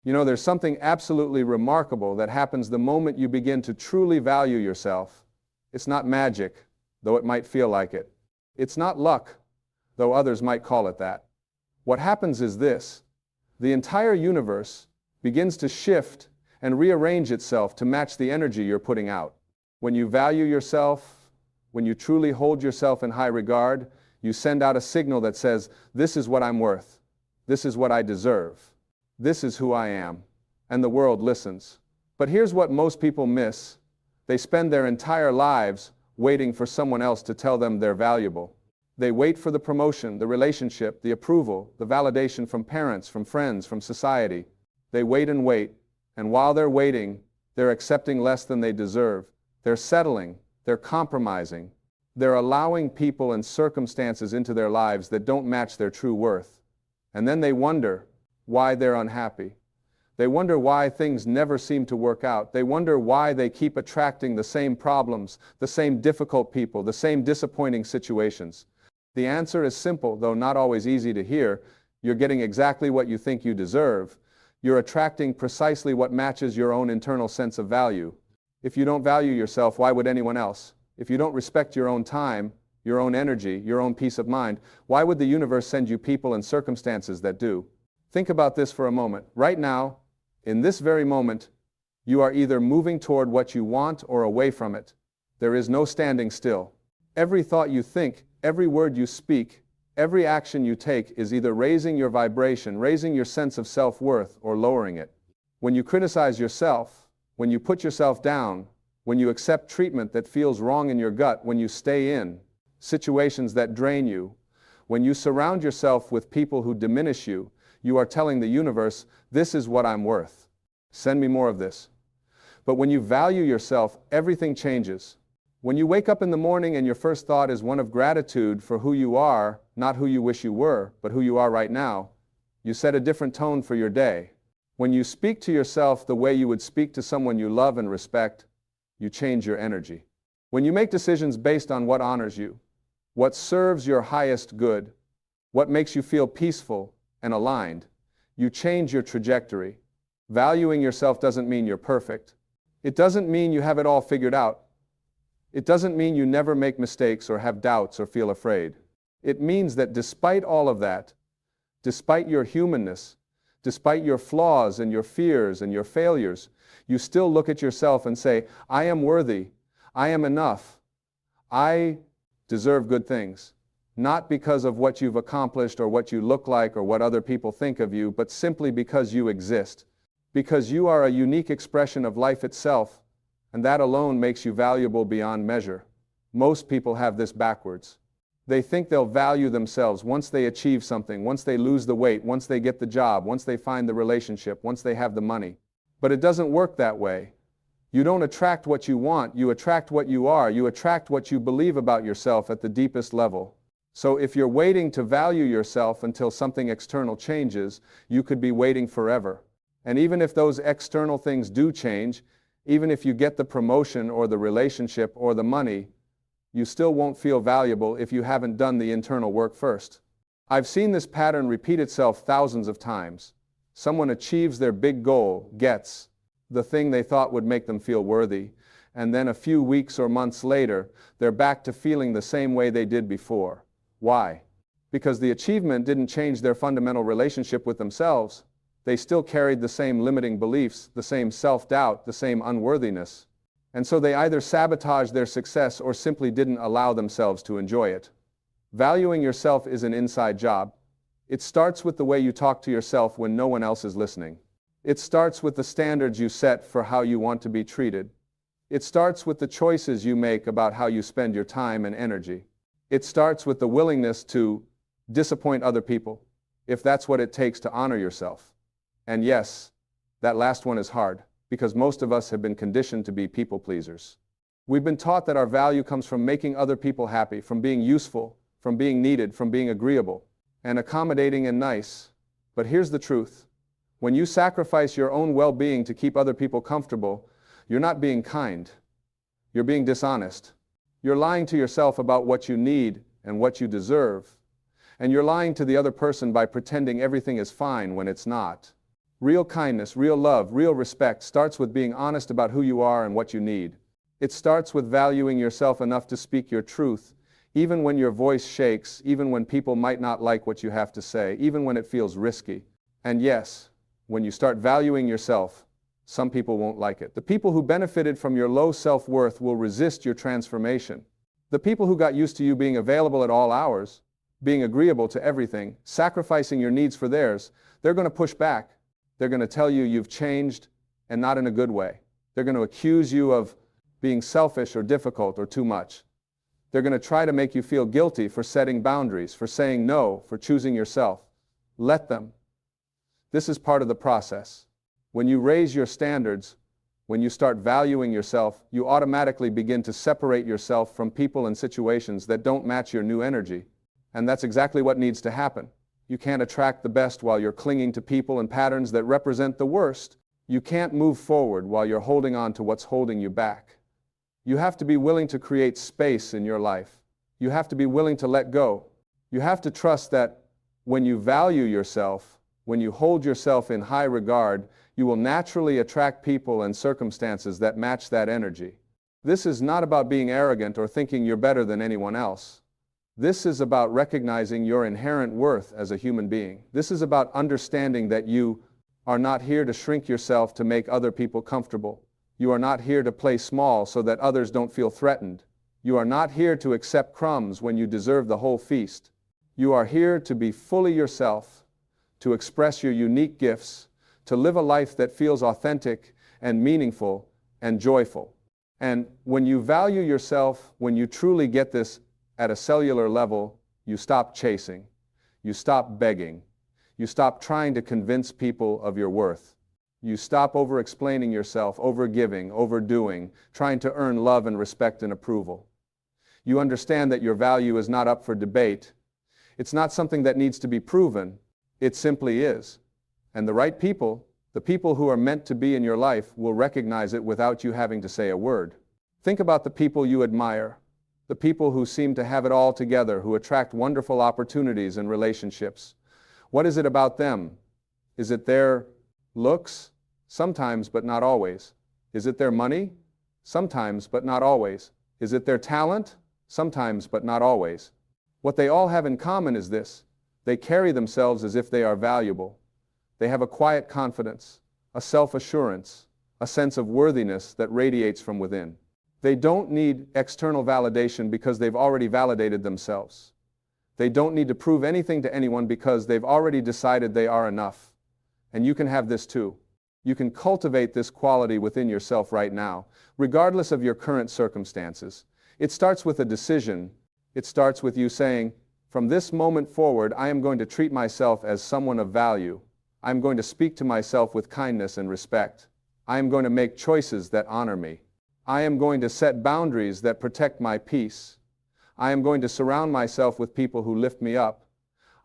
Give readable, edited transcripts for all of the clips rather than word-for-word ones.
You know, there's something absolutely remarkable that happens the moment you begin to truly value yourself. It's not magic, though it might feel like it. It's not luck, though others might call it that. What happens is this: the entire universe begins to shift and rearrange itself to match the energy you're putting out. When you value yourself, when you truly hold yourself in high regard, you send out a signal that says, this is what I'm worth. This is what I deserve. This is who I am. And the world listens. But here's what most people miss. They spend their entire lives waiting for someone else to tell them they're valuable. They wait for the promotion, the relationship, the approval, the validation from parents, from friends, from society. They wait, and while they're waiting, they're accepting less than they deserve. They're settling, they're compromising. They're allowing people and circumstances into their lives that don't match their true worth. And then they wonder why they're unhappy. They wonder why things never seem to work out. They wonder why they keep attracting the same problems, the same difficult people, the same disappointing situations. The answer is simple, though not always easy to hear. You're getting exactly what you think you deserve. You're attracting precisely what matches your own internal sense of value. If you don't value yourself, why would anyone else? If you don't respect your own time, your own energy, your own peace of mind, why would the universe send you people and circumstances that do? Think about this for a moment. Right now, in this very moment, you are either moving toward what you want or away from it. There is no standing still. Every thought you think, every word you speak, every action you take is either raising your vibration, raising your sense of self-worth, or lowering it. When you criticize yourself, when you put yourself down, when you accept treatment that feels wrong in your gut, when you stay in situations that drain you, when you surround yourself with people who diminish you, you are telling the universe, this is what I'm worth. Send me more of this. But when you value yourself, everything changes. When you wake up in the morning and your first thought is one of gratitude for who you are, not who you wish you were, but who you are right now, you set a different tone for your day. When you speak to yourself the way you would speak to someone you love and respect, you change your energy. When you make decisions based on what honors you, what serves your highest good, what makes you feel peaceful and aligned, you change your trajectory. Valuing yourself doesn't mean you're perfect. It doesn't mean you have it all figured out. It doesn't mean you never make mistakes or have doubts or feel afraid. It means that despite all of that, despite your humanness, despite your flaws and your fears and your failures, you still look at yourself and say, I am worthy, I am enough, I deserve good things. Not because of what you've accomplished or what you look like or what other people think of you, but simply because you exist. Because you are a unique expression of life itself, and that alone makes you valuable beyond measure. Most people have this backwards. They think they'll value themselves once they achieve something, once they lose the weight, once they get the job, once they find the relationship, once they have the money. But it doesn't work that way. You don't attract what you want, you attract what you are. You attract what you believe about yourself at the deepest level. So if you're waiting to value yourself until something external changes, you could be waiting forever. And even if those external things do change, even if you get the promotion or the relationship or the money, you still won't feel valuable if you haven't done the internal work first. I've seen this pattern repeat itself thousands of times. Someone achieves their big goal, gets the thing they thought would make them feel worthy, and then a few weeks or months later, they're back to feeling the same way they did before. Why? Because the achievement didn't change their fundamental relationship with themselves. They still carried the same limiting beliefs, the same self-doubt, the same unworthiness. And so they either sabotaged their success or simply didn't allow themselves to enjoy it. Valuing yourself is an inside job. It starts with the way you talk to yourself when no one else is listening. It starts with the standards you set for how you want to be treated. It starts with the choices you make about how you spend your time and energy. It starts with the willingness to disappoint other people, if that's what it takes to honor yourself. And yes, that last one is hard, because most of us have been conditioned to be people pleasers. We've been taught that our value comes from making other people happy, from being useful, from being needed, from being agreeable, and accommodating and nice. But here's the truth. When you sacrifice your own well-being to keep other people comfortable, you're not being kind. You're being dishonest. You're lying to yourself about what you need and what you deserve. And you're lying to the other person by pretending everything is fine when it's not. Real kindness, real love, real respect starts with being honest about who you are and what you need. It starts with valuing yourself enough to speak your truth, even when your voice shakes, even when people might not like what you have to say, even when it feels risky. And yes, when you start valuing yourself, some people won't like it. The people who benefited from your low self-worth will resist your transformation. The people who got used to you being available at all hours, being agreeable to everything, sacrificing your needs for theirs, they're going to push back. They're going to tell you you've changed, and not in a good way. They're going to accuse you of being selfish or difficult or too much. They're going to try to make you feel guilty for setting boundaries, for saying no, for choosing yourself. Let them. This is part of the process. When you raise your standards, when you start valuing yourself, you automatically begin to separate yourself from people and situations that don't match your new energy. And that's exactly what needs to happen. You can't attract the best while you're clinging to people and patterns that represent the worst. You can't move forward while you're holding on to what's holding you back. You have to be willing to create space in your life. You have to be willing to let go. You have to trust that when you value yourself, when you hold yourself in high regard, you will naturally attract people and circumstances that match that energy. This is not about being arrogant or thinking you're better than anyone else. This is about recognizing your inherent worth as a human being. This is about understanding that you are not here to shrink yourself to make other people comfortable. You are not here to play small so that others don't feel threatened. You are not here to accept crumbs when you deserve the whole feast. You are here to be fully yourself, to express your unique gifts, to live a life that feels authentic and meaningful and joyful. And when you value yourself, when you truly get this at a cellular level, you stop chasing, you stop begging, you stop trying to convince people of your worth. You stop over-explaining yourself, over-giving, overdoing, trying to earn love and respect and approval. You understand that your value is not up for debate. It's not something that needs to be proven. It simply is. And the right people, the people who are meant to be in your life, will recognize it without you having to say a word. Think about the people you admire, the people who seem to have it all together, who attract wonderful opportunities and relationships. What is it about them? Is it their looks? Sometimes, but not always. Is it their money? Sometimes, but not always. Is it their talent? Sometimes, but not always. What they all have in common is this: they carry themselves as if they are valuable. They have a quiet confidence, a self-assurance, a sense of worthiness that radiates from within. They don't need external validation because they've already validated themselves. They don't need to prove anything to anyone because they've already decided they are enough. And you can have this too. You can cultivate this quality within yourself right now, regardless of your current circumstances. It starts with a decision. It starts with you saying, from this moment forward, I am going to treat myself as someone of value. I am going to speak to myself with kindness and respect. I am going to make choices that honor me. I am going to set boundaries that protect my peace. I am going to surround myself with people who lift me up.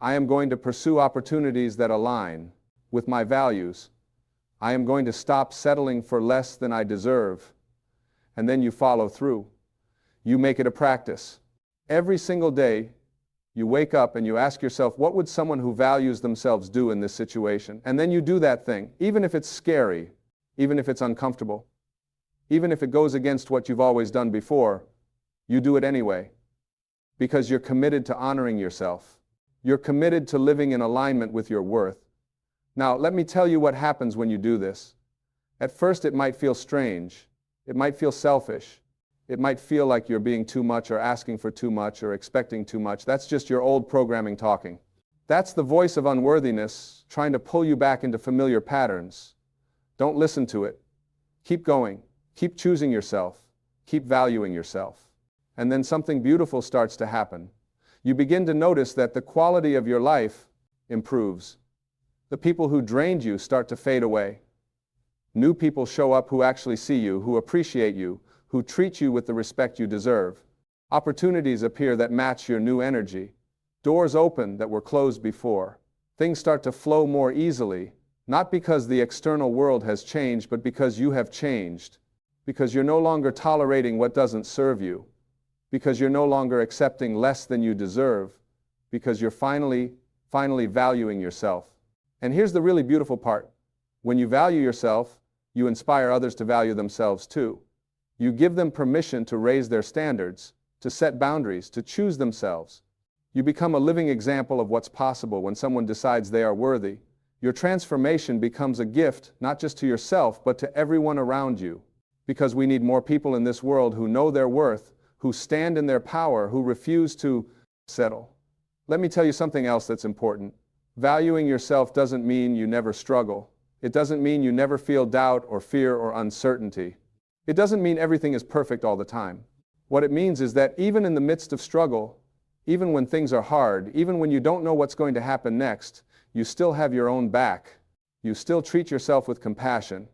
I am going to pursue opportunities that align with my values. I am going to stop settling for less than I deserve. And then you follow through. You make it a practice. Every single day, you wake up and you ask yourself, what would someone who values themselves do in this situation? And then you do that thing, even if it's scary, even if it's uncomfortable, even if it goes against what you've always done before, you do it anyway. Because you're committed to honoring yourself. You're committed to living in alignment with your worth. Now, let me tell you what happens when you do this. At first, it might feel strange. It might feel selfish. It might feel like you're being too much or asking for too much or expecting too much. That's just your old programming talking. That's the voice of unworthiness trying to pull you back into familiar patterns. Don't listen to it. Keep going. Keep choosing yourself. Keep valuing yourself. And then something beautiful starts to happen. You begin to notice that the quality of your life improves. The people who drained you start to fade away. New people show up who actually see you, who appreciate you, who treat you with the respect you deserve. Opportunities appear that match your new energy. Doors open that were closed before. Things start to flow more easily, not because the external world has changed, but because you have changed. Because you're no longer tolerating what doesn't serve you. Because you're no longer accepting less than you deserve. Because you're finally valuing yourself. And here's the really beautiful part. When you value yourself, you inspire others to value themselves too. You give them permission to raise their standards, to set boundaries, to choose themselves. You become a living example of what's possible when someone decides they are worthy. Your transformation becomes a gift, not just to yourself, but to everyone around you. Because we need more people in this world who know their worth, who stand in their power, who refuse to settle. Let me tell you something else that's important. Valuing yourself doesn't mean you never struggle. It doesn't mean you never feel doubt or fear or uncertainty. It doesn't mean everything is perfect all the time. What it means is that even in the midst of struggle, even when things are hard, even when you don't know what's going to happen next, you still have your own back. You still treat yourself with compassion.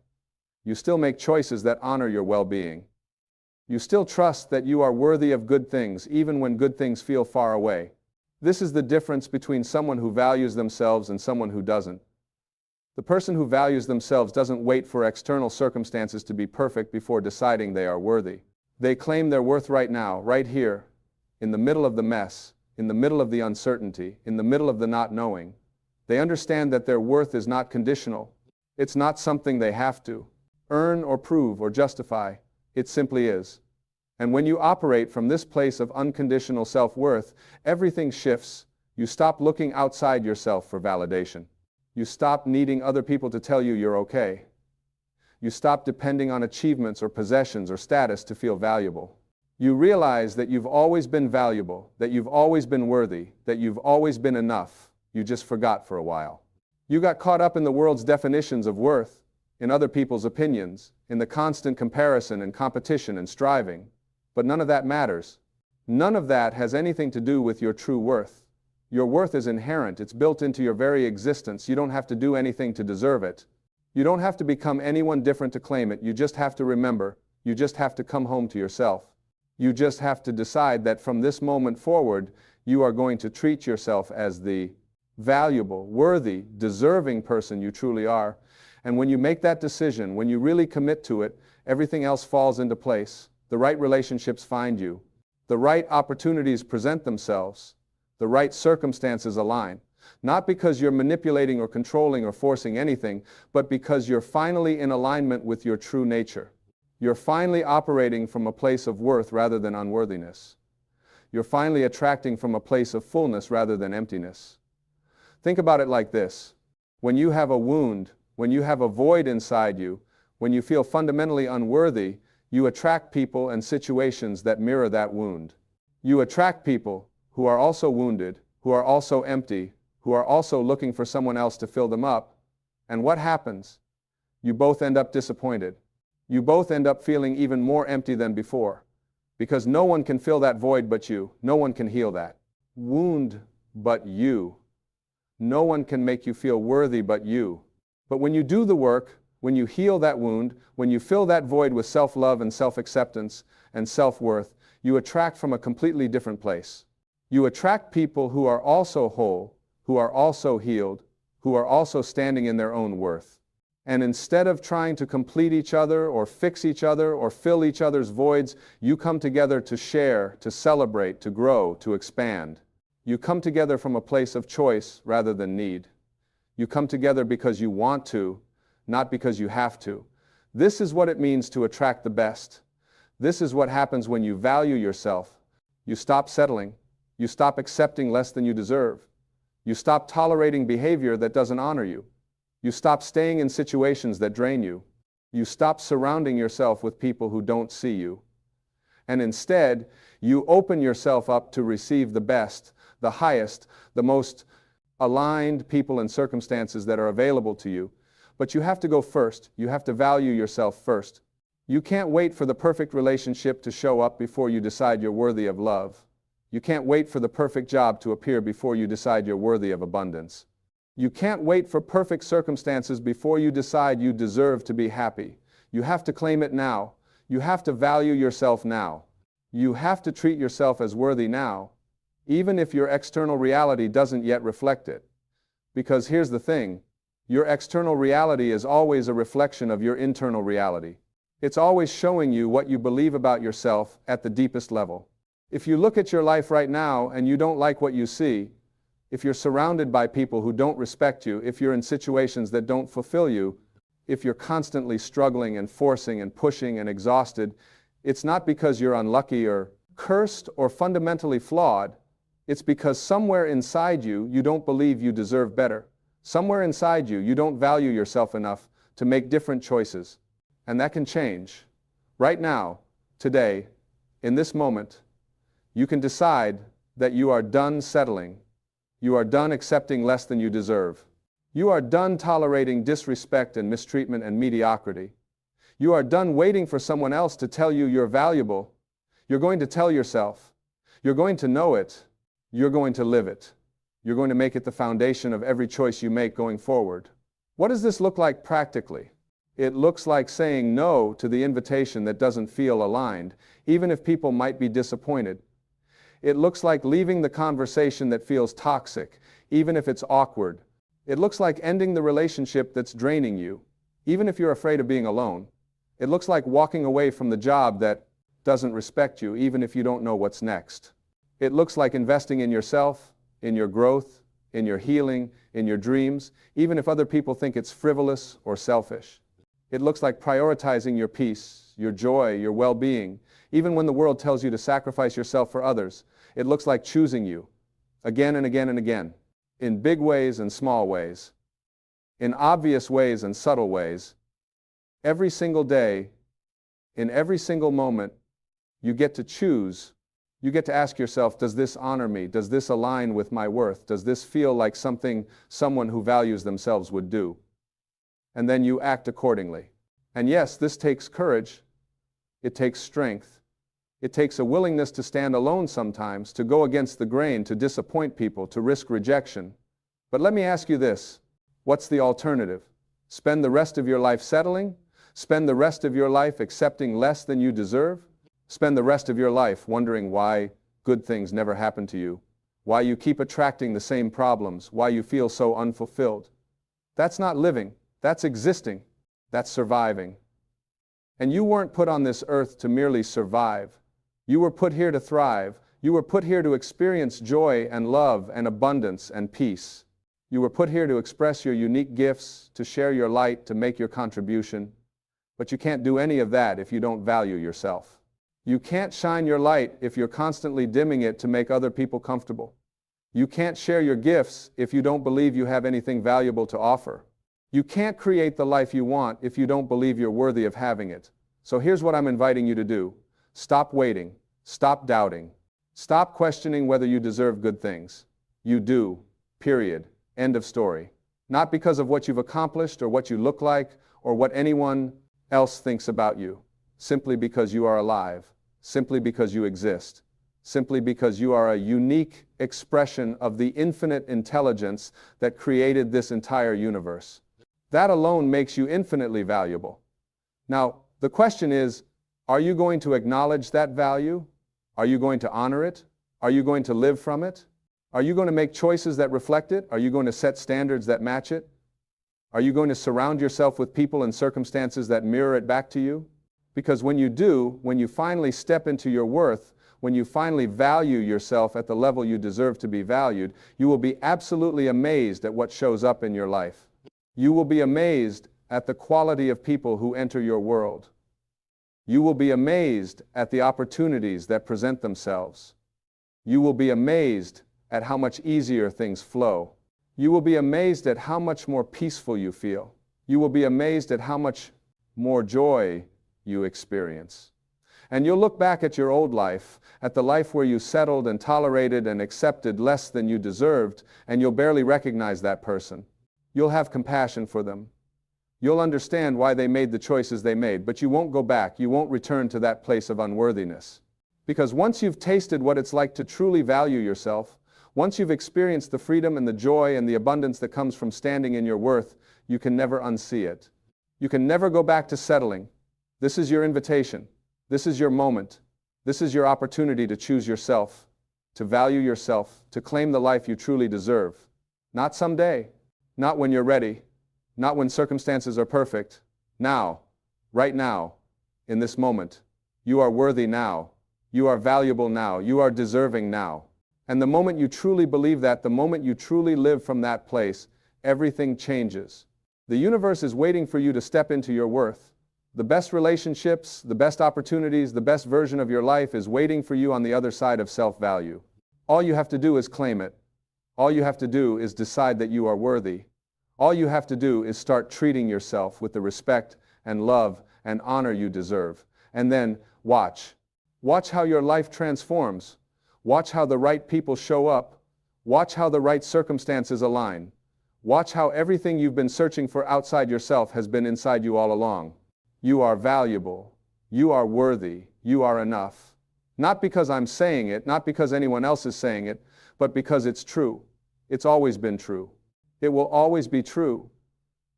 You still make choices that honor your well-being. You still trust that you are worthy of good things, even when good things feel far away. This is the difference between someone who values themselves and someone who doesn't. The person who values themselves doesn't wait for external circumstances to be perfect before deciding they are worthy. They claim their worth right now, right here, in the middle of the mess, in the middle of the uncertainty, in the middle of the not knowing. They understand that their worth is not conditional. It's not something they have to earn or prove or justify. It simply is. And when you operate from this place of unconditional self-worth, everything shifts. You stop looking outside yourself for validation. You stop needing other people to tell you you're okay. You stop depending on achievements or possessions or status to feel valuable. You realize that you've always been valuable, that you've always been worthy, that you've always been enough. You just forgot for a while. You got caught up in the world's definitions of worth, in other people's opinions, in the constant comparison and competition and striving. But none of that matters. None of that has anything to do with your true worth. Your worth is inherent. It's built into your very existence. You don't have to do anything to deserve it. You don't have to become anyone different to claim it. You just have to remember. You just have to come home to yourself. You just have to decide that from this moment forward, you are going to treat yourself as the valuable, worthy, deserving person you truly are. And when you make that decision, when you really commit to it, everything else falls into place. The right relationships find you. The right opportunities present themselves. The right circumstances align. Not because you're manipulating or controlling or forcing anything, but because you're finally in alignment with your true nature. You're finally operating from a place of worth rather than unworthiness. You're finally attracting from a place of fullness rather than emptiness. Think about it like this. When you have a wound, when you have a void inside you, when you feel fundamentally unworthy, you attract people and situations that mirror that wound. You attract people who are also wounded, who are also empty, who are also looking for someone else to fill them up. And what happens? You both end up disappointed. You both end up feeling even more empty than before. Because no one can fill that void but you. No one can heal that wound but you. No one can make you feel worthy but you. But when you do the work, when you heal that wound, when you fill that void with self-love and self-acceptance and self-worth, you attract from a completely different place. You attract people who are also whole, who are also healed, who are also standing in their own worth. And instead of trying to complete each other or fix each other or fill each other's voids, you come together to share, to celebrate, to grow, to expand. You come together from a place of choice rather than need. You come together because you want to, not because you have to. This is what it means to attract the best. This is what happens when you value yourself. You stop settling. You stop accepting less than you deserve. You stop tolerating behavior that doesn't honor you. You stop staying in situations that drain you. You stop surrounding yourself with people who don't see you. And instead, you open yourself up to receive the best, the highest, the most aligned people and circumstances that are available to you. But you have to go first. You have to value yourself first. You can't wait for the perfect relationship to show up before you decide you're worthy of love. You can't wait for the perfect job to appear before you decide you're worthy of abundance. You can't wait for perfect circumstances before you decide you deserve to be happy. You have to claim it now. You have to value yourself now. You have to treat yourself as worthy now, even if your external reality doesn't yet reflect it. Because here's the thing, your external reality is always a reflection of your internal reality. It's always showing you what you believe about yourself at the deepest level. If you look at your life right now and you don't like what you see, if you're surrounded by people who don't respect you, if you're in situations that don't fulfill you, if you're constantly struggling and forcing and pushing and exhausted, it's not because you're unlucky or cursed or fundamentally flawed. It's because somewhere inside you, you don't believe you deserve better. Somewhere inside you, you don't value yourself enough to make different choices. And that can change. Right now, today, in this moment, you can decide that you are done settling. You are done accepting less than you deserve. You are done tolerating disrespect and mistreatment and mediocrity. You are done waiting for someone else to tell you you're valuable. You're going to tell yourself. You're going to know it. You're going to live it. You're going to make it the foundation of every choice you make going forward. What does this look like practically? It looks like saying no to the invitation that doesn't feel aligned, even if people might be disappointed. It looks like leaving the conversation that feels toxic, even if it's awkward. It looks like ending the relationship that's draining you, even if you're afraid of being alone. It looks like walking away from the job that doesn't respect you, even if you don't know what's next. It looks like investing in yourself, in your growth, in your healing, in your dreams, even if other people think it's frivolous or selfish. It looks like prioritizing your peace, your joy, your well-being, even when the world tells you to sacrifice yourself for others. It looks like choosing you, again and again and again, in big ways and small ways, in obvious ways and subtle ways. Every single day, in every single moment, you get to choose. You get to ask yourself, does this honor me? Does this align with my worth? Does this feel like something someone who values themselves would do? And then you act accordingly. And yes, this takes courage. It takes strength. It takes a willingness to stand alone sometimes, to go against the grain, to disappoint people, to risk rejection. But let me ask you this. What's the alternative? Spend the rest of your life settling? Spend the rest of your life accepting less than you deserve? Spend the rest of your life wondering why good things never happen to you, why you keep attracting the same problems, why you feel so unfulfilled? That's not living. That's existing. That's surviving. And you weren't put on this earth to merely survive. You were put here to thrive. You were put here to experience joy and love and abundance and peace. You were put here to express your unique gifts, to share your light, to make your contribution. But you can't do any of that if you don't value yourself. You can't shine your light if you're constantly dimming it to make other people comfortable. You can't share your gifts if you don't believe you have anything valuable to offer. You can't create the life you want if you don't believe you're worthy of having it. So here's what I'm inviting you to do. Stop waiting. Stop doubting. Stop questioning whether you deserve good things. You do. Period. End of story. Not because of what you've accomplished or what you look like or what anyone else thinks about you. Simply because you are alive. Simply because you exist. Simply because you are a unique expression of the infinite intelligence that created this entire universe. That alone makes you infinitely valuable. Now, the question is, are you going to acknowledge that value? Are you going to honor it? Are you going to live from it? Are you going to make choices that reflect it? Are you going to set standards that match it? Are you going to surround yourself with people and circumstances that mirror it back to you? Because when you do, when you finally step into your worth, when you finally value yourself at the level you deserve to be valued, you will be absolutely amazed at what shows up in your life. You will be amazed at the quality of people who enter your world. You will be amazed at the opportunities that present themselves. You will be amazed at how much easier things flow. You will be amazed at how much more peaceful you feel. You will be amazed at how much more joy you experience. And you'll look back at your old life, at the life where you settled and tolerated and accepted less than you deserved, and you'll barely recognize that person. You'll have compassion for them. You'll understand why they made the choices they made, but you won't go back. You won't return to that place of unworthiness. Because once you've tasted what it's like to truly value yourself, once you've experienced the freedom and the joy and the abundance that comes from standing in your worth, you can never unsee it. You can never go back to settling. This is your invitation. This is your moment. This is your opportunity to choose yourself, to value yourself, to claim the life you truly deserve. Not someday, not when you're ready, not when circumstances are perfect. Now, right now, in this moment. You are worthy now. You are valuable now. You are deserving now. And the moment you truly believe that, the moment you truly live from that place, everything changes. The universe is waiting for you to step into your worth. The best relationships, the best opportunities, the best version of your life is waiting for you on the other side of self-value. All you have to do is claim it. All you have to do is decide that you are worthy. All you have to do is start treating yourself with the respect and love and honor you deserve. And then watch. Watch how your life transforms. Watch how the right people show up. Watch how the right circumstances align. Watch how everything you've been searching for outside yourself has been inside you all along. You are valuable. You are worthy. You are enough. Not because I'm saying it, not because anyone else is saying it, but because it's true. It's always been true. It will always be true.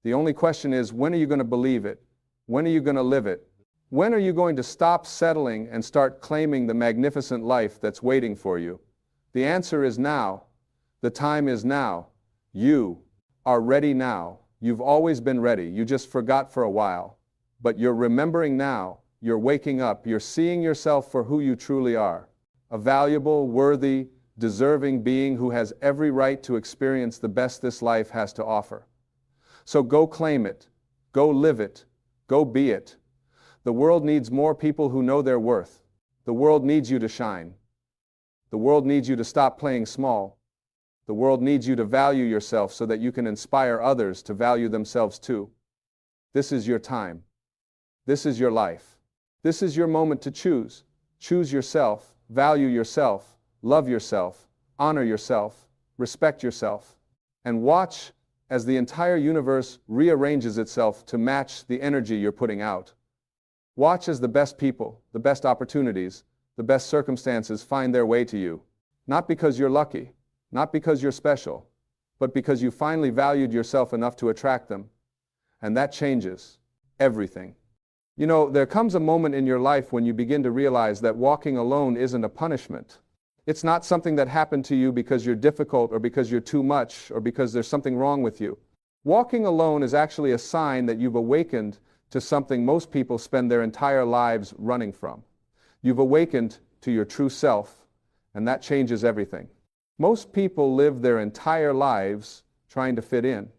The only question is, when are you going to believe it? When are you going to live it? When are you going to stop settling and start claiming the magnificent life that's waiting for you? The answer is now. The time is now. You are ready now. You've always been ready. You just forgot for a while. But you're remembering now. You're waking up. You're seeing yourself for who you truly are. A valuable, worthy, deserving being who has every right to experience the best this life has to offer. So go claim it. Go live it. Go be it. The world needs more people who know their worth. The world needs you to shine. The world needs you to stop playing small. The world needs you to value yourself so that you can inspire others to value themselves too. This is your time. This is your life. This is your moment to choose. Choose yourself, value yourself, love yourself, honor yourself, respect yourself, and watch as the entire universe rearranges itself to match the energy you're putting out. Watch as the best people, the best opportunities, the best circumstances find their way to you. Not because you're lucky, not because you're special, but because you finally valued yourself enough to attract them. And that changes everything. You know, there comes a moment in your life when you begin to realize that walking alone isn't a punishment. It's not something that happened to you because you're difficult or because you're too much or because there's something wrong with you. Walking alone is actually a sign that you've awakened to something most people spend their entire lives running from. You've awakened to your true self, and that changes everything. Most people live their entire lives trying to fit in.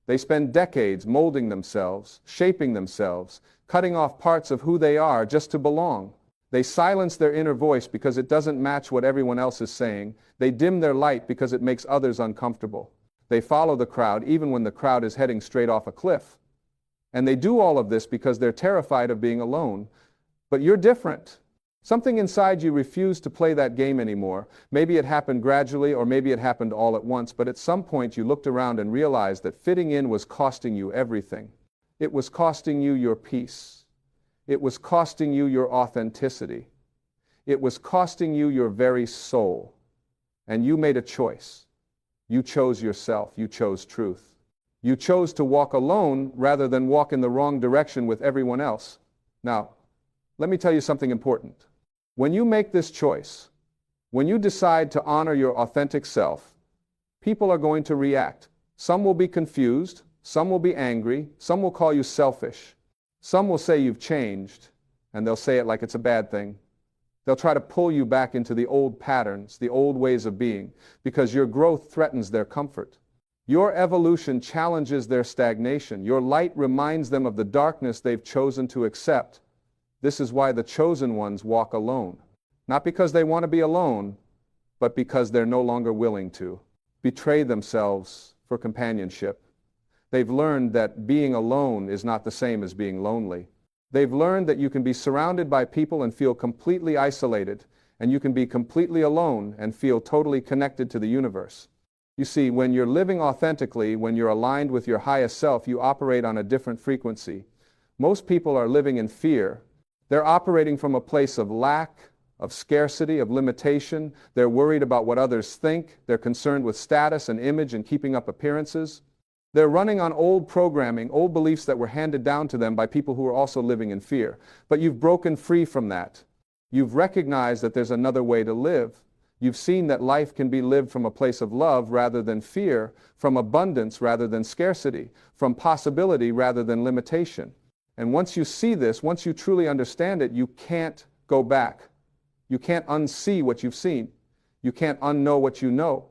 They spend decades molding themselves, shaping themselves, cutting off parts of who they are just to belong. They silence their inner voice because it doesn't match what everyone else is saying. They dim their light because it makes others uncomfortable. They follow the crowd even when the crowd is heading straight off a cliff. And they do all of this because they're terrified of being alone. But you're different. Something inside you refused to play that game anymore. Maybe it happened gradually or maybe it happened all at once, but at some point you looked around and realized that fitting in was costing you everything. It was costing you your peace. It was costing you your authenticity. It was costing you your very soul. And you made a choice. You chose yourself. You chose truth. You chose to walk alone rather than walk in the wrong direction with everyone else. Now, let me tell you something important. When you make this choice, when you decide to honor your authentic self, people are going to react. Some will be confused. Some will be angry. Some will call you selfish. Some will say you've changed, and they'll say it like it's a bad thing. They'll try to pull you back into the old patterns, the old ways of being, because your growth threatens their comfort. Your evolution challenges their stagnation. Your light reminds them of the darkness they've chosen to accept. This is why the chosen ones walk alone. Not because they want to be alone, but because they're no longer willing to betray themselves for companionship. They've learned that being alone is not the same as being lonely. They've learned that you can be surrounded by people and feel completely isolated, and you can be completely alone and feel totally connected to the universe. You see, when you're living authentically, when you're aligned with your highest self, you operate on a different frequency. Most people are living in fear. They're operating from a place of lack, of scarcity, of limitation. They're worried about what others think. They're concerned with status and image and keeping up appearances. They're running on old programming, old beliefs that were handed down to them by people who are also living in fear. But you've broken free from that. You've recognized that there's another way to live. You've seen that life can be lived from a place of love rather than fear, from abundance rather than scarcity, from possibility rather than limitation. And once you see this, once you truly understand it, you can't go back. You can't unsee what you've seen. You can't unknow what you know.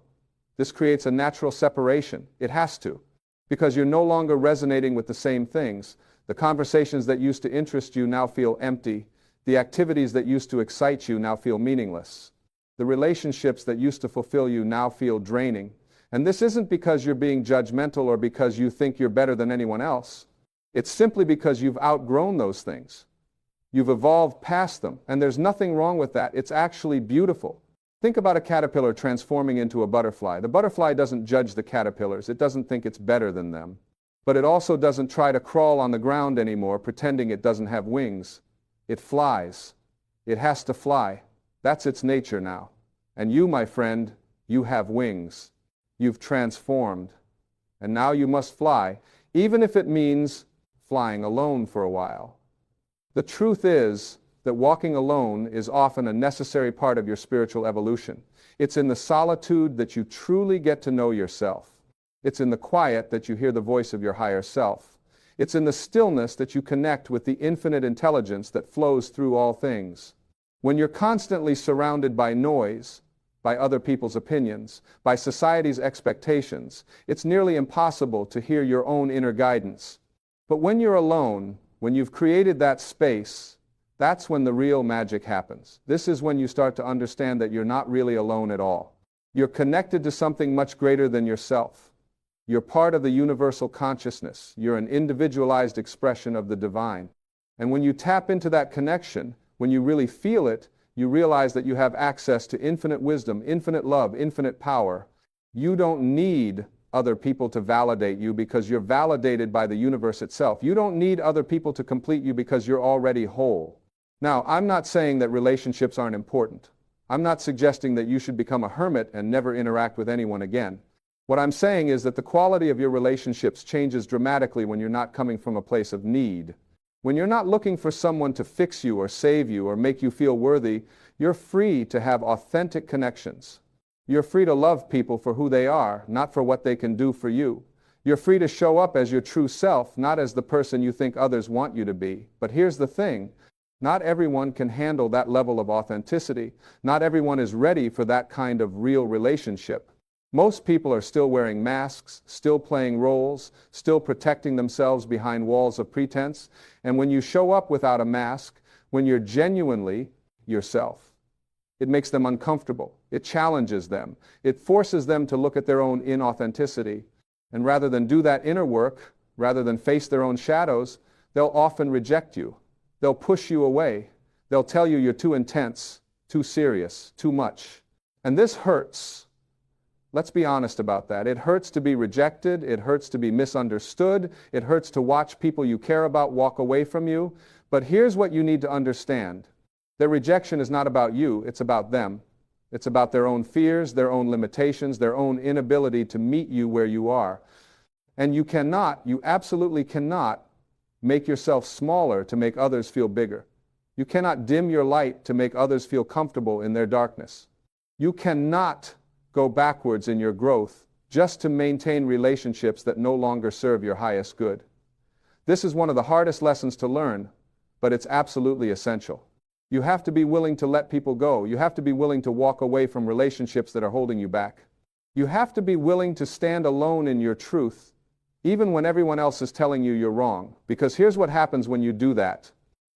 This creates a natural separation. It has to. because you're no longer resonating with the same things. The conversations that used to interest you now feel empty. The activities that used to excite you now feel meaningless. The relationships that used to fulfill you now feel draining. And this isn't because you're being judgmental or because you think you're better than anyone else. It's simply because you've outgrown those things. You've evolved past them, and there's nothing wrong with that. It's actually beautiful. Think about a caterpillar transforming into a butterfly. The butterfly doesn't judge the caterpillars. It doesn't think it's better than them. But it also doesn't try to crawl on the ground anymore, pretending it doesn't have wings. It flies. It has to fly. That's its nature now. And you, my friend, you have wings. You've transformed. And now you must fly, even if it means flying alone for a while. The truth is that walking alone is often a necessary part of your spiritual evolution. It's in the solitude that you truly get to know yourself. It's in the quiet that you hear the voice of your higher self. It's in the stillness that you connect with the infinite intelligence that flows through all things. When you're constantly surrounded by noise, by other people's opinions, by society's expectations, it's nearly impossible to hear your own inner guidance. But when you're alone, when you've created that space, that's when the real magic happens. This is when you start to understand that you're not really alone at all. You're connected to something much greater than yourself. You're part of the universal consciousness. You're an individualized expression of the divine. And when you tap into that connection, when you really feel it, you realize that you have access to infinite wisdom, infinite love, infinite power. You don't need other people to validate you because you're validated by the universe itself. You don't need other people to complete you because you're already whole. Now, I'm not saying that relationships aren't important. I'm not suggesting that you should become a hermit and never interact with anyone again. What I'm saying is that the quality of your relationships changes dramatically when you're not coming from a place of need. When you're not looking for someone to fix you or save you or make you feel worthy, you're free to have authentic connections. You're free to love people for who they are, not for what they can do for you. You're free to show up as your true self, not as the person you think others want you to be. But here's the thing. Not everyone can handle that level of authenticity. Not everyone is ready for that kind of real relationship. Most people are still wearing masks, still playing roles, still protecting themselves behind walls of pretense. And when you show up without a mask, when you're genuinely yourself, it makes them uncomfortable. It challenges them. It forces them to look at their own inauthenticity. And rather than do that inner work, rather than face their own shadows, they'll often reject you. They'll push you away. They'll tell you you're too intense, too serious, too much. And this hurts. Let's be honest about that. It hurts to be rejected. It hurts to be misunderstood. It hurts to watch people you care about walk away from you. But here's what you need to understand. Their rejection is not about you. It's about them. It's about their own fears, their own limitations, their own inability to meet you where you are. And you absolutely cannot make yourself smaller to make others feel bigger. You cannot dim your light to make others feel comfortable in their darkness. You cannot go backwards in your growth just to maintain relationships that no longer serve your highest good. This is one of the hardest lessons to learn, but it's absolutely essential. You have to be willing to let people go. You have to be willing to walk away from relationships that are holding you back. You have to be willing to stand alone in your truth, even when everyone else is telling you you're wrong. Because here's what happens when you do that.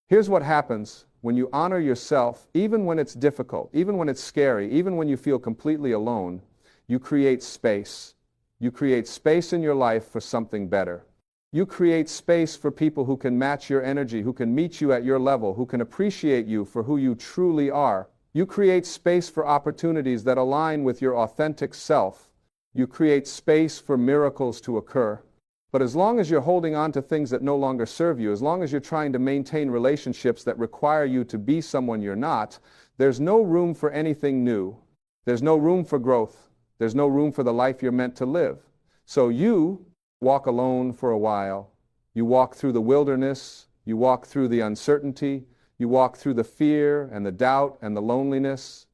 Here's what happens when you honor yourself, even when it's difficult, even when it's scary, even when you feel completely alone. You create space. You create space in your life for something better. You create space for people who can match your energy, who can meet you at your level, who can appreciate you for who you truly are. You create space for opportunities that align with your authentic self. You create space for miracles to occur. But as long as you're holding on to things that no longer serve you, as long as you're trying to maintain relationships that require you to be someone you're not, there's no room for anything new. There's no room for growth. There's no room for the life you're meant to live. So you walk alone for a while. You walk through the wilderness. You walk through the uncertainty. You walk through the fear and the doubt and the loneliness.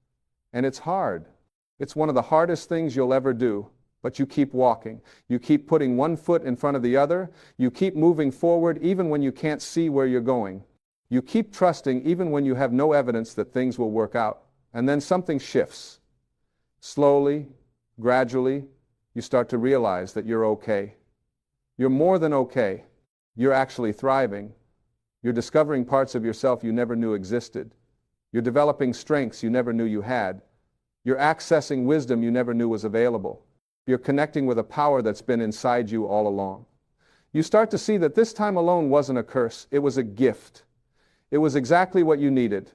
And it's hard. It's one of the hardest things you'll ever do. But you keep walking. You keep putting one foot in front of the other. You keep moving forward even when you can't see where you're going. You keep trusting even when you have no evidence that things will work out. And then something shifts. Slowly, gradually, you start to realize that you're okay. You're more than okay. You're actually thriving. You're discovering parts of yourself you never knew existed. You're developing strengths you never knew you had. You're accessing wisdom you never knew was available. You're connecting with a power that's been inside you all along. You start to see that this time alone wasn't a curse, it was a gift. It was exactly what you needed.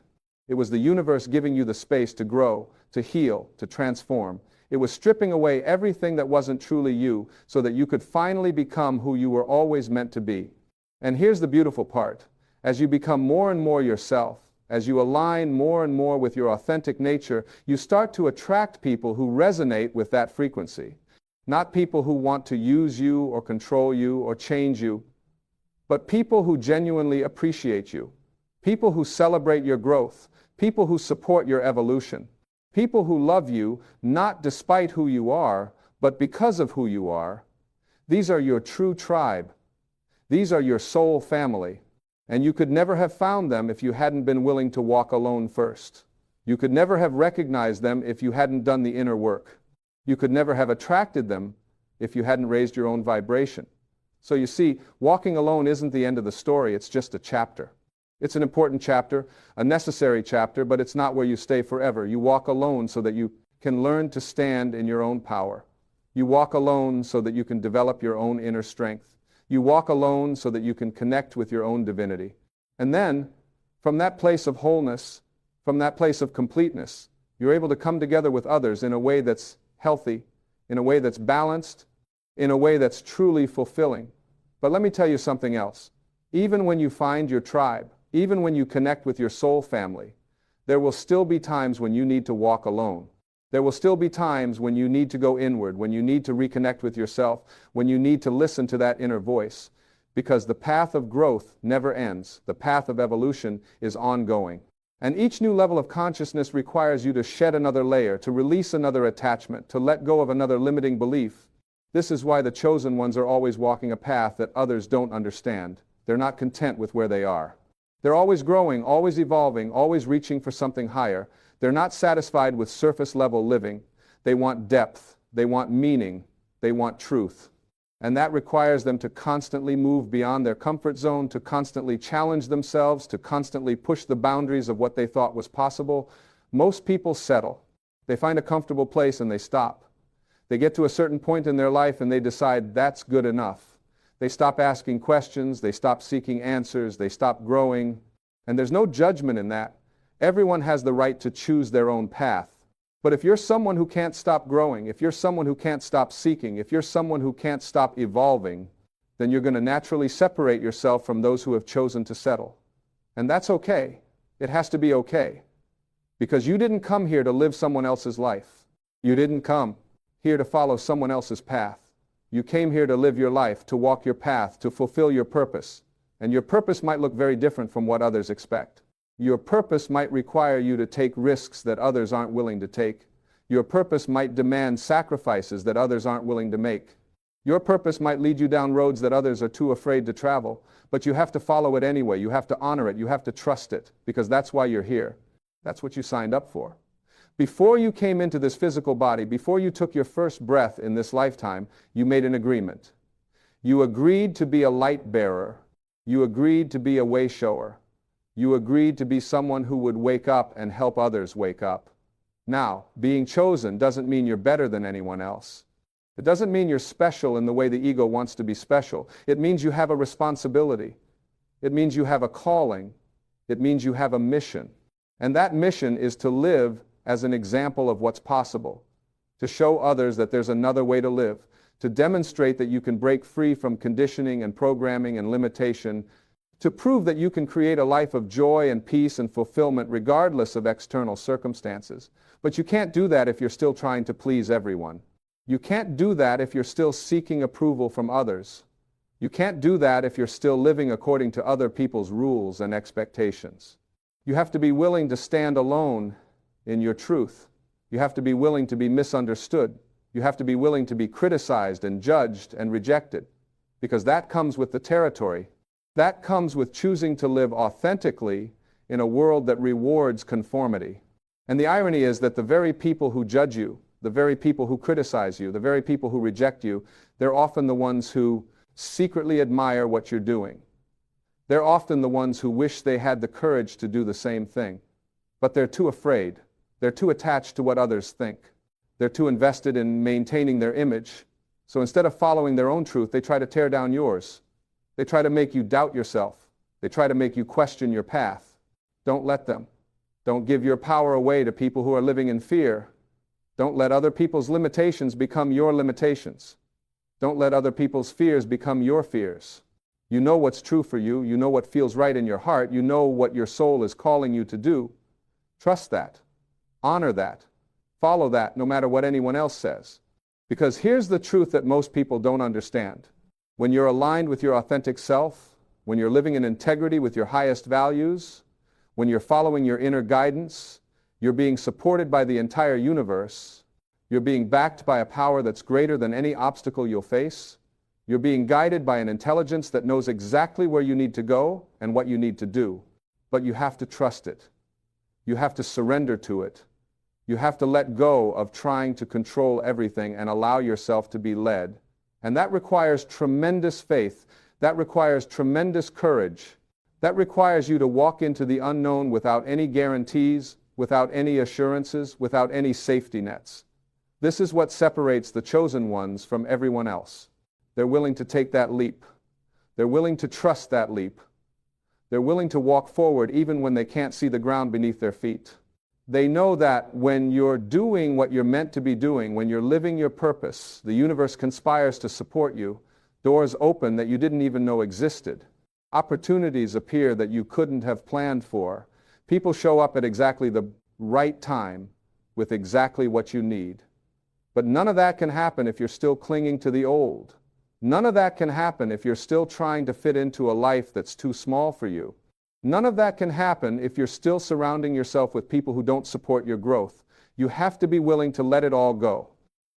It was the universe giving you the space to grow, to heal, to transform. It was stripping away everything that wasn't truly you so that you could finally become who you were always meant to be. And here's the beautiful part. As you become more and more yourself, as you align more and more with your authentic nature, you start to attract people who resonate with that frequency. Not people who want to use you or control you or change you, but people who genuinely appreciate you. People who celebrate your growth. People who support your evolution. People who love you not despite who you are, but because of who you are. These are your true tribe. These are your soul family. And you could never have found them if you hadn't been willing to walk alone first. You could never have recognized them if you hadn't done the inner work. You could never have attracted them if you hadn't raised your own vibration. So you see, walking alone isn't the end of the story, it's just a chapter. It's an important chapter, a necessary chapter, but it's not where you stay forever. You walk alone so that you can learn to stand in your own power. You walk alone so that you can develop your own inner strength. You walk alone so that you can connect with your own divinity. And then, from that place of wholeness, from that place of completeness, you're able to come together with others in a way that's healthy, in a way that's balanced, in a way that's truly fulfilling. But let me tell you something else. Even when you find your tribe, even when you connect with your soul family, there will still be times when you need to walk alone. There will still be times when you need to go inward, when you need to reconnect with yourself, when you need to listen to that inner voice, because the path of growth never ends. The path of evolution is ongoing. And each new level of consciousness requires you to shed another layer, to release another attachment, to let go of another limiting belief. This is why the chosen ones are always walking a path that others don't understand. They're not content with where they are. They're always growing, always evolving, always reaching for something higher. They're not satisfied with surface-level living. They want depth. They want meaning. They want truth. And that requires them to constantly move beyond their comfort zone, to constantly challenge themselves, to constantly push the boundaries of what they thought was possible. Most people settle. They find a comfortable place and they stop. They get to a certain point in their life and they decide that's good enough. They stop asking questions, they stop seeking answers, they stop growing. And there's no judgment in that. Everyone has the right to choose their own path. But if you're someone who can't stop growing, if you're someone who can't stop seeking, if you're someone who can't stop evolving, then you're going to naturally separate yourself from those who have chosen to settle. And that's okay. It has to be okay. Because you didn't come here to live someone else's life. You didn't come here to follow someone else's path. You came here to live your life, to walk your path, to fulfill your purpose. And your purpose might look very different from what others expect. Your purpose might require you to take risks that others aren't willing to take. Your purpose might demand sacrifices that others aren't willing to make. Your purpose might lead you down roads that others are too afraid to travel, but you have to follow it anyway. You have to honor it. You have to trust it, because that's why you're here. That's what you signed up for. Before you came into this physical body, before you took your first breath in this lifetime, you made an agreement. You agreed to be a light bearer. You agreed to be a way shower. You agreed to be someone who would wake up and help others wake up. Now, being chosen doesn't mean you're better than anyone else. It doesn't mean you're special in the way the ego wants to be special. It means you have a responsibility. It means you have a calling. It means you have a mission. And that mission is to live as an example of what's possible, to show others that there's another way to live, to demonstrate that you can break free from conditioning and programming and limitation, to prove that you can create a life of joy and peace and fulfillment regardless of external circumstances. But you can't do that if you're still trying to please everyone. You can't do that if you're still seeking approval from others. You can't do that if you're still living according to other people's rules and expectations. You have to be willing to stand alone in your truth. You have to be willing to be misunderstood. You have to be willing to be criticized and judged and rejected, because that comes with the territory. That comes with choosing to live authentically in a world that rewards conformity. And the irony is that the very people who judge you, the very people who criticize you, the very people who reject you, they're often the ones who secretly admire what you're doing. They're often the ones who wish they had the courage to do the same thing. But they're too afraid. They're too attached to what others think. They're too invested in maintaining their image. So instead of following their own truth, they try to tear down yours. They try to make you doubt yourself. They try to make you question your path. Don't let them. Don't give your power away to people who are living in fear. Don't let other people's limitations become your limitations. Don't let other people's fears become your fears. You know what's true for you. You know what feels right in your heart. You know what your soul is calling you to do. Trust that. Honor that. Follow that no matter what anyone else says. Because here's the truth that most people don't understand. When you're aligned with your authentic self, when you're living in integrity with your highest values, when you're following your inner guidance, you're being supported by the entire universe, you're being backed by a power that's greater than any obstacle you'll face, you're being guided by an intelligence that knows exactly where you need to go and what you need to do. But you have to trust it. You have to surrender to it. You have to let go of trying to control everything and allow yourself to be led. And that requires tremendous faith. That requires tremendous courage. That requires you to walk into the unknown without any guarantees, without any assurances, without any safety nets. This is what separates the chosen ones from everyone else. They're willing to take that leap. They're willing to trust that leap. They're willing to walk forward even when they can't see the ground beneath their feet. They know that when you're doing what you're meant to be doing, when you're living your purpose, the universe conspires to support you. Doors open that you didn't even know existed. Opportunities appear that you couldn't have planned for. People show up at exactly the right time with exactly what you need. But none of that can happen if you're still clinging to the old. None of that can happen if you're still trying to fit into a life that's too small for you. None of that can happen if you're still surrounding yourself with people who don't support your growth. You have to be willing to let it all go.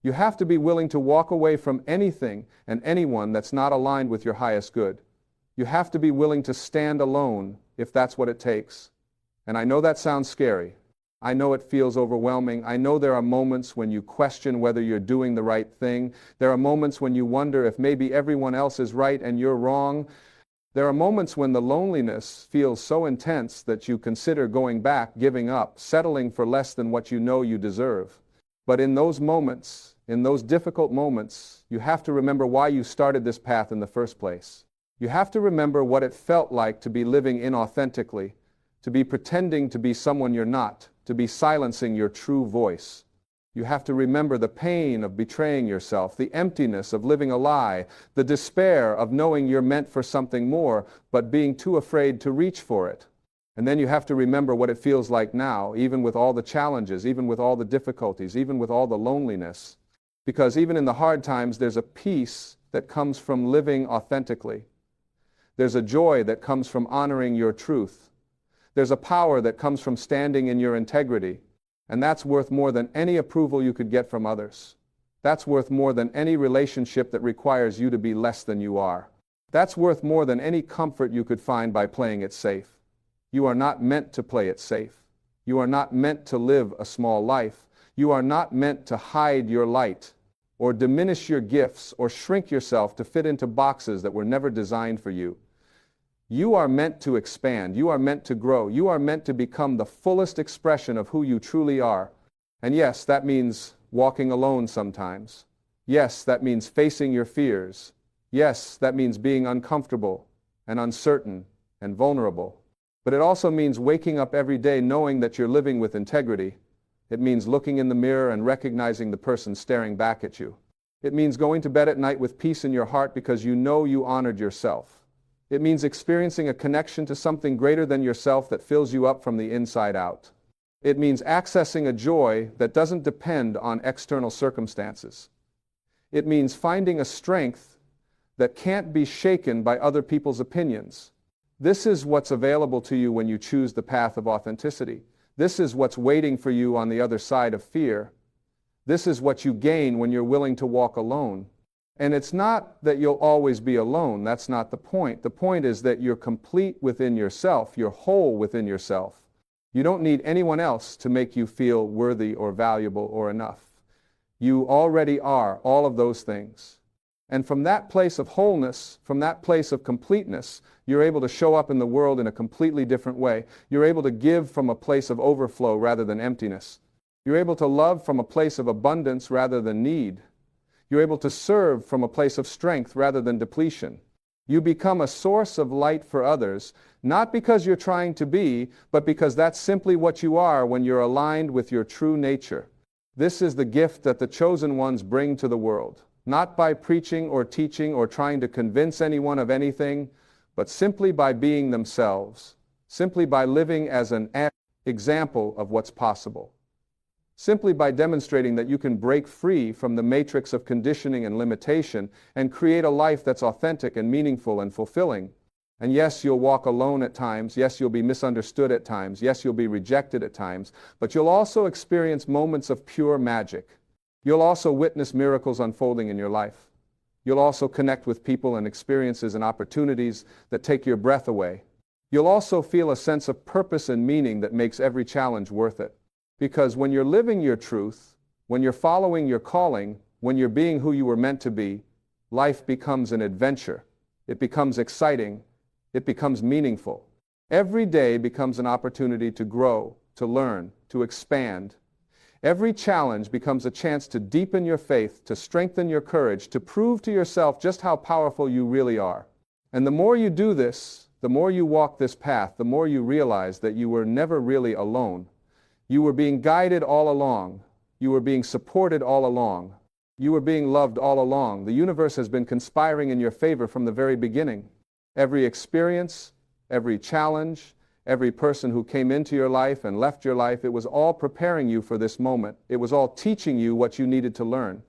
You have to be willing to walk away from anything and anyone that's not aligned with your highest good. You have to be willing to stand alone if that's what it takes. And I know that sounds scary. I know it feels overwhelming. I know there are moments when you question whether you're doing the right thing. There are moments when you wonder if maybe everyone else is right and you're wrong. There are moments when the loneliness feels so intense that you consider going back, giving up, settling for less than what you know you deserve. But in those moments, in those difficult moments, you have to remember why you started this path in the first place. You have to remember what it felt like to be living inauthentically, to be pretending to be someone you're not, to be silencing your true voice. You have to remember the pain of betraying yourself, the emptiness of living a lie, the despair of knowing you're meant for something more, but being too afraid to reach for it. And then you have to remember what it feels like now, even with all the challenges, even with all the difficulties, even with all the loneliness. Because even in the hard times, there's a peace that comes from living authentically. There's a joy that comes from honoring your truth. There's a power that comes from standing in your integrity. And that's worth more than any approval you could get from others. That's worth more than any relationship that requires you to be less than you are. That's worth more than any comfort you could find by playing it safe. You are not meant to play it safe. You are not meant to live a small life. You are not meant to hide your light, or diminish your gifts, or shrink yourself to fit into boxes that were never designed for you. You are meant to expand. You are meant to grow. You are meant to become the fullest expression of who you truly are. And yes, that means walking alone sometimes. Yes, that means facing your fears. Yes, that means being uncomfortable and uncertain and vulnerable. But it also means waking up every day knowing that you're living with integrity. It means looking in the mirror and recognizing the person staring back at you. It means going to bed at night with peace in your heart because you know you honored yourself. It means experiencing a connection to something greater than yourself that fills you up from the inside out. It means accessing a joy that doesn't depend on external circumstances. It means finding a strength that can't be shaken by other people's opinions. This is what's available to you when you choose the path of authenticity. This is what's waiting for you on the other side of fear. This is what you gain when you're willing to walk alone. And it's not that you'll always be alone. That's not the point. The point is that you're complete within yourself. You're whole within yourself. You don't need anyone else to make you feel worthy or valuable or enough. You already are all of those things. And from that place of wholeness, from that place of completeness, you're able to show up in the world in a completely different way. You're able to give from a place of overflow rather than emptiness. You're able to love from a place of abundance rather than need. You're able to serve from a place of strength rather than depletion. You become a source of light for others, not because you're trying to be, but because that's simply what you are when you're aligned with your true nature. This is the gift that the chosen ones bring to the world, not by preaching or teaching or trying to convince anyone of anything, but simply by being themselves, simply by living as an example of what's possible. Simply by demonstrating that you can break free from the matrix of conditioning and limitation and create a life that's authentic and meaningful and fulfilling. And yes, you'll walk alone at times. Yes, you'll be misunderstood at times. Yes, you'll be rejected at times. But you'll also experience moments of pure magic. You'll also witness miracles unfolding in your life. You'll also connect with people and experiences and opportunities that take your breath away. You'll also feel a sense of purpose and meaning that makes every challenge worth it. Because when you're living your truth, when you're following your calling, when you're being who you were meant to be, life becomes an adventure. It becomes exciting. It becomes meaningful. Every day becomes an opportunity to grow, to learn, to expand. Every challenge becomes a chance to deepen your faith, to strengthen your courage, to prove to yourself just how powerful you really are. And the more you do this, the more you walk this path, the more you realize that you were never really alone. You were being guided all along. You were being supported all along. You were being loved all along. The universe has been conspiring in your favor from the very beginning. Every experience, every challenge, every person who came into your life and left your life, it was all preparing you for this moment. It was all teaching you what you needed to learn.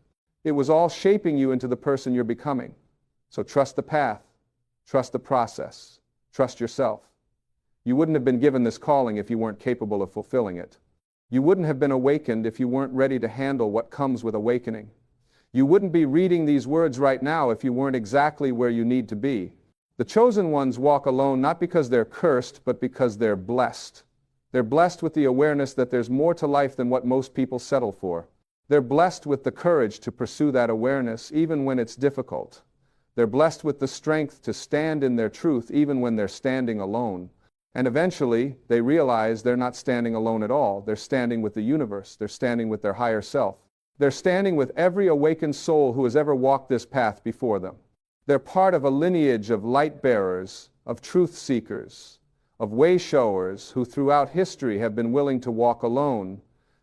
It was all shaping you into the person you're becoming. So trust the path. Trust the process. Trust yourself. You wouldn't have been given this calling if you weren't capable of fulfilling it. You wouldn't have been awakened if you weren't ready to handle what comes with awakening. You wouldn't be reading these words right now if you weren't exactly where you need to be. The chosen ones walk alone not because they're cursed, but because they're blessed. They're blessed with the awareness that there's more to life than what most people settle for. They're blessed with the courage to pursue that awareness even when it's difficult. They're blessed with the strength to stand in their truth even when they're standing alone. And eventually, they realize they're not standing alone at all. They're standing with the universe. They're standing with their higher self. They're standing with every awakened soul who has ever walked this path before them. They're part of a lineage of light bearers, of truth seekers, of way showers who throughout history have been willing to walk alone,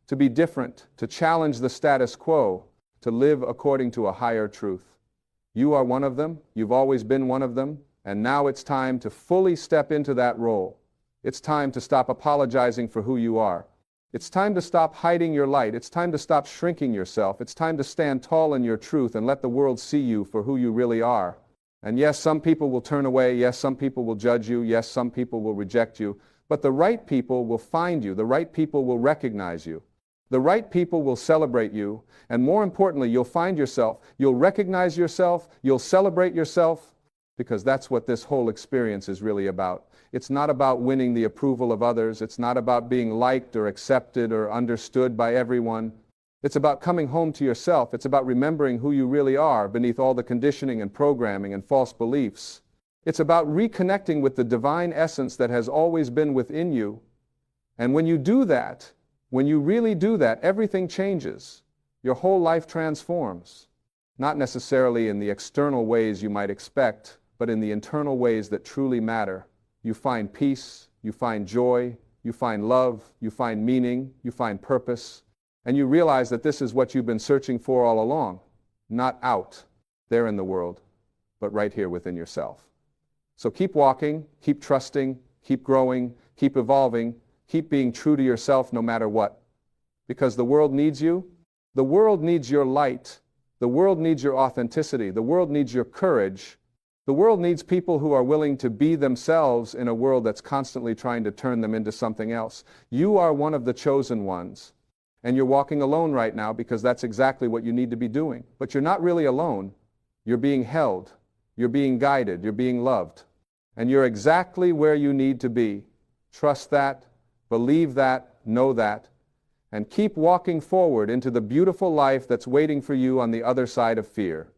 to be different, to challenge the status quo, to live according to a higher truth. You are one of them. You've always been one of them. And now it's time to fully step into that role. It's time to stop apologizing for who you are. It's time to stop hiding your light. It's time to stop shrinking yourself. It's time to stand tall in your truth and let the world see you for who you really are. And yes, some people will turn away. Yes, some people will judge you. Yes, some people will reject you. But the right people will find you. The right people will recognize you. The right people will celebrate you. And more importantly, you'll find yourself. You'll recognize yourself. You'll celebrate yourself. Because that's what this whole experience is really about. It's not about winning the approval of others. It's not about being liked or accepted or understood by everyone. It's about coming home to yourself. It's about remembering who you really are beneath all the conditioning and programming and false beliefs. It's about reconnecting with the divine essence that has always been within you. And when you do that, when you really do that, everything changes. Your whole life transforms. Not necessarily in the external ways you might expect, but in the internal ways that truly matter. You find peace, you find joy, you find love, you find meaning, you find purpose, and you realize that this is what you've been searching for all along, not out there in the world, but right here within yourself. So keep walking, keep trusting, keep growing, keep evolving, keep being true to yourself no matter what. Because the world needs you. The world needs your light. The world needs your authenticity. The world needs your courage. The world needs people who are willing to be themselves in a world that's constantly trying to turn them into something else. You are one of the chosen ones. And you're walking alone right now because that's exactly what you need to be doing. But you're not really alone. You're being held. You're being guided. You're being loved. And you're exactly where you need to be. Trust that. Believe that. Know that. And keep walking forward into the beautiful life that's waiting for you on the other side of fear.